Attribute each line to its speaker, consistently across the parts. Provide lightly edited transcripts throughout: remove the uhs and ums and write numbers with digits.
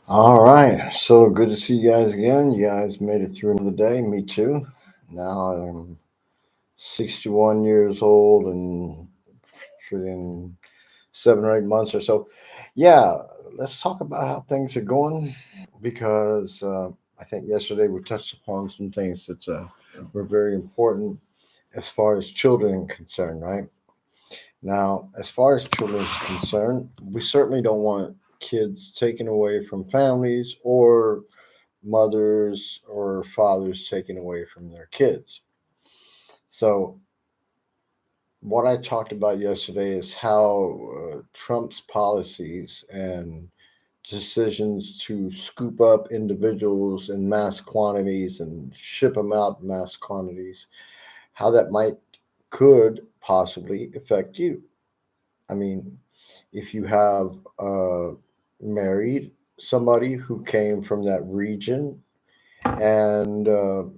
Speaker 1: All right. So good to see you guys again. You guys made it through another day. Me too. Now I'm 61 years old and freaking 7 or 8 months or so. Yeah, let's talk about how things are going because I think yesterday we touched upon some things that were very important as far as children are concerned, right? Now, as far as children is concerned, we certainly don't want kids taken away from families or mothers or fathers taken away from their kids. So, what I talked about yesterday is how Trump's policies and decisions to scoop up individuals in mass quantities and ship them out in mass quantities, how that could possibly affect you. I mean, if you have married somebody who came from that region and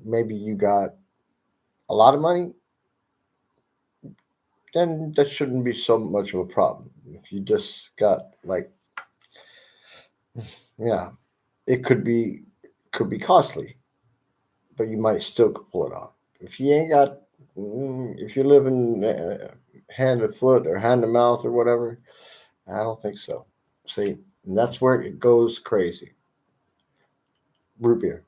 Speaker 1: maybe you got a lot of money, then that shouldn't be so much of a problem. If you just got like, yeah, it could be costly, but you might still could pull it off. If you ain't got, if you're living hand to foot or hand to mouth or whatever, I don't think so. See, and that's where it goes crazy. Root beer.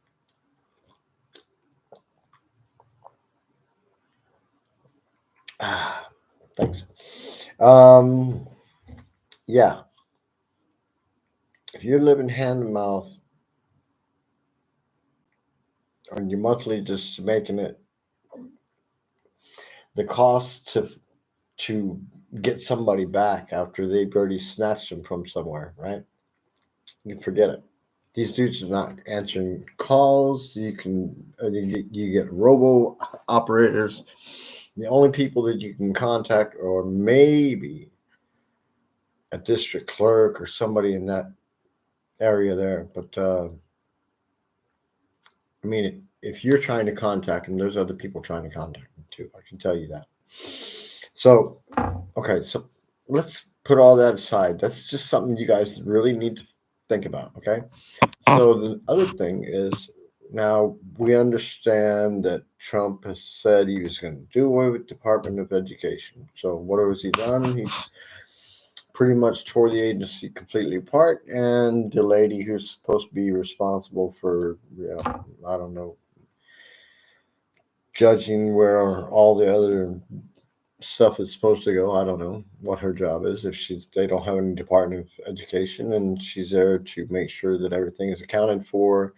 Speaker 1: Ah, thanks. Um, yeah, if you're living hand to mouth and you're monthly just making it, the cost to get somebody back after they've already snatched them from somewhere, right? You can forget it. These dudes are not answering calls. You get robo operators. The only people that you can contact are maybe a district clerk or somebody in that area there. But I mean, if you're trying to contact them, there's other people trying to contact them too. I can tell you that. So, okay, so let's put all that aside. That's just something you guys really need to think about, okay? So, the other thing is now we understand that Trump has said he was going to do away with Department of Education. So, what has he done? He's pretty much tore the agency completely apart, and the lady who's supposed to be responsible for, I don't know, judging where all the other stuff is supposed to go. I don't know what her job is. If they don't have any Department of Education, and she's there to make sure that everything is accounted for,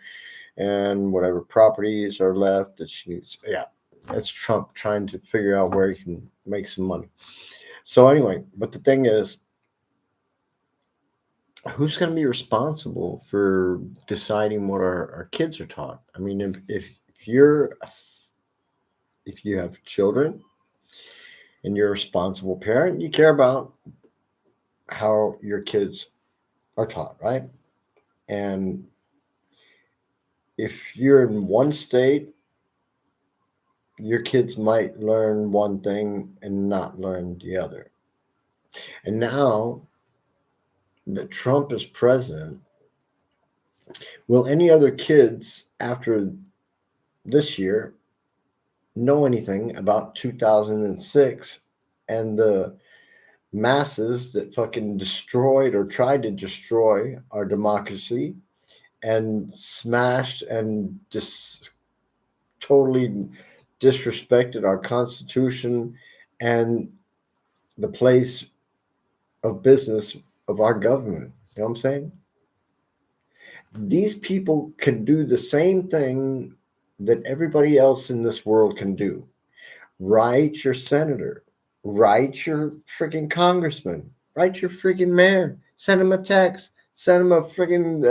Speaker 1: and whatever properties are left that she needs. Yeah, that's Trump trying to figure out where he can make some money. So anyway, but the thing is, who's going to be responsible for deciding what our kids are taught? I mean, if you're if you have children and you're a responsible parent, you care about how your kids are taught, right? And if you're in one state, your kids might learn one thing and not learn the other. And now that Trump is president, will any other kids after this year know anything about 2006 and the masses that fucking destroyed or tried to destroy our democracy and smashed and just totally disrespected our constitution and the place of business of our government? You know what I'm saying? These people can do the same thing that everybody else in this world can do. Write your senator, write your freaking congressman, write your freaking mayor, send him a text, send him a freaking,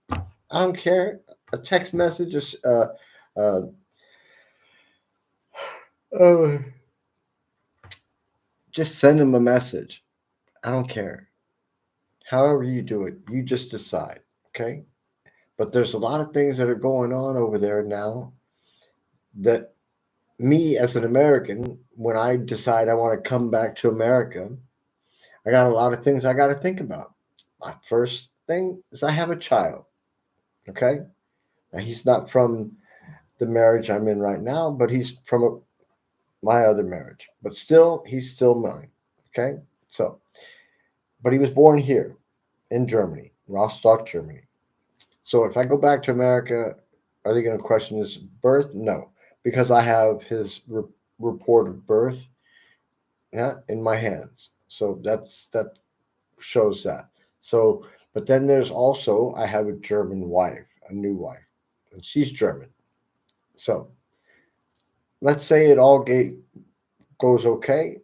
Speaker 1: I don't care, a text message, uh, uh, just send him a message. I don't care. However you do it, you just decide, okay? But there's a lot of things that are going on over there now that me as an American, when I decide I want to come back to America, I got a lot of things I got to think about. First, thing is I have a child. Okay, now he's not from the marriage I'm in right now, but he's from my other marriage. But still, he's still mine. Okay, so but he was born here in Germany, Rostock, Germany. So if I go back to America, are they going to question his birth? No, because I have his report of birth, yeah, in my hands. So that shows that. So, but then there's also I have a German wife, a new wife, and she's German. So let's say it all goes okay.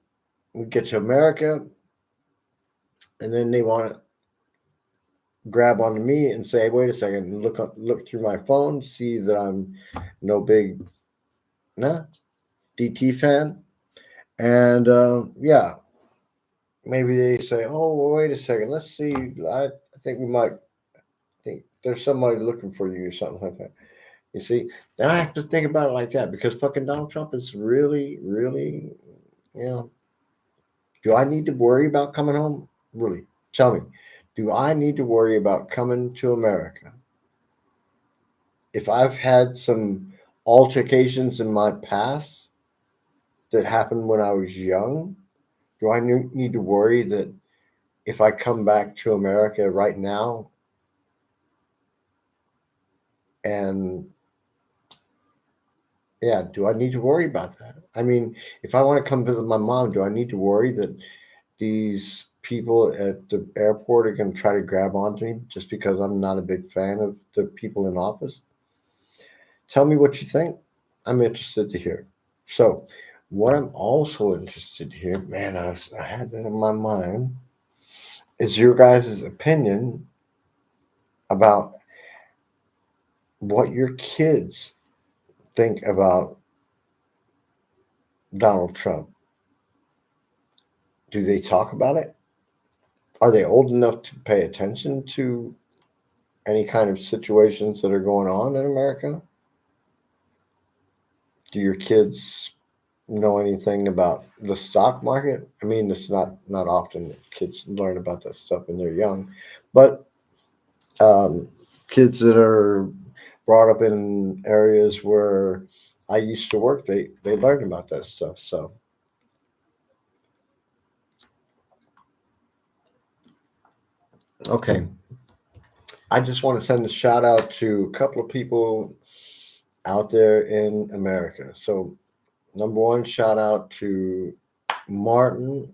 Speaker 1: We get to America, and then they want to grab onto me and say, "Wait a second, and look through my phone, see that I'm no big nah DT fan." And yeah, maybe they say, "Oh, well, wait a second, let's see. I think we might think there's somebody looking for you or something like that." You see, then I have to think about it like that because fucking Donald Trump is really, really, you know, do I need to worry about coming home? Really, tell me, do I need to worry about coming to America if I've had some altercations in my past that happened when I was young? Do I need to worry that if I come back to America right now and yeah, do I need to worry about that? I mean, if I want to come visit my mom, do I need to worry that these people at the airport are going to try to grab onto me just because I'm not a big fan of the people in office? Tell me what you think. I'm interested to hear. So, what I'm also interested to hear, man, I had that in my mind, is your guys' opinion about what your kids think about Donald Trump. Do they talk about it? Are they old enough to pay attention to any kind of situations that are going on in America? Do your kids know anything about the stock market? I mean, it's not often that kids learn about that stuff when they're young, but um, kids that are brought up in areas where I used to work, they learn about that stuff. So okay, I just want to send a shout out to a couple of people out there in America. So number one, shout out to Martin.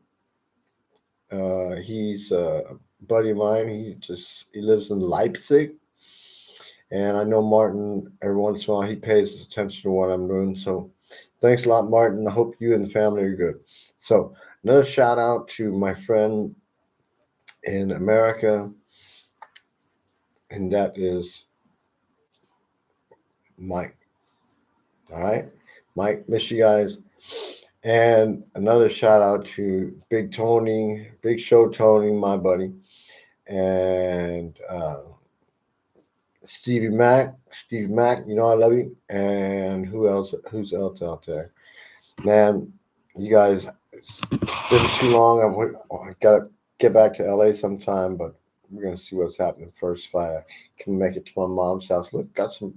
Speaker 1: He's a buddy of mine. He lives in Leipzig, and I know Martin. Every once in a while, he pays attention to what I'm doing. So, thanks a lot, Martin. I hope you and the family are good. So, another shout out to my friend in America, and that is Mike. All right, Mike, miss you guys. And another shout out to Big Tony, Big Show Tony, my buddy, and Stevie Mac, you know I love you. And who else? Who's else out there? Man, you guys, it's been too long. I gotta get back to LA sometime, but we're gonna see what's happening first. If I can make it to my mom's house, look, got some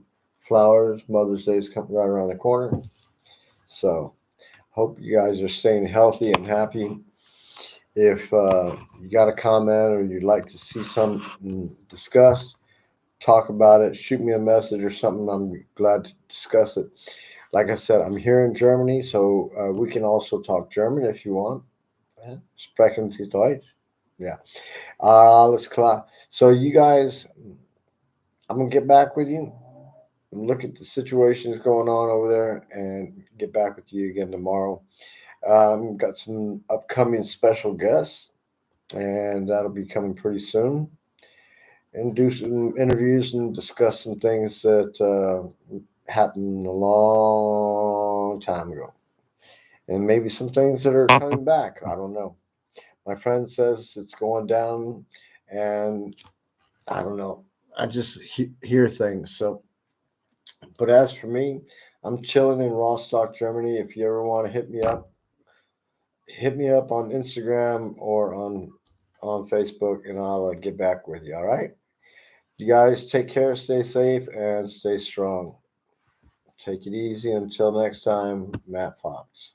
Speaker 1: flowers. Mother's Day is coming right around the corner, so hope you guys are staying healthy and happy. If you got a comment or you'd like to see something discussed, talk about it, shoot me a message or something. I'm glad to discuss it. Like I said, I'm here in Germany, so we can also talk German if you want. Yeah. Sprechen Sie Deutsch? Yeah. Alles klar. So you guys, I'm gonna get back with you. Look at the situations going on over there and get back with you again tomorrow. Got some upcoming special guests, and that'll be coming pretty soon. And do some interviews and discuss some things that happened a long time ago, and maybe some things that are coming back. I don't know. My friend says it's going down, and I don't know. I just hear things. So, but as for me, I'm chilling in Rostock, Germany. If you ever want to hit me up on Instagram or on Facebook, and I'll get back with you. All right. You guys take care, stay safe, and stay strong. Take it easy. Until next time, Matt Fox.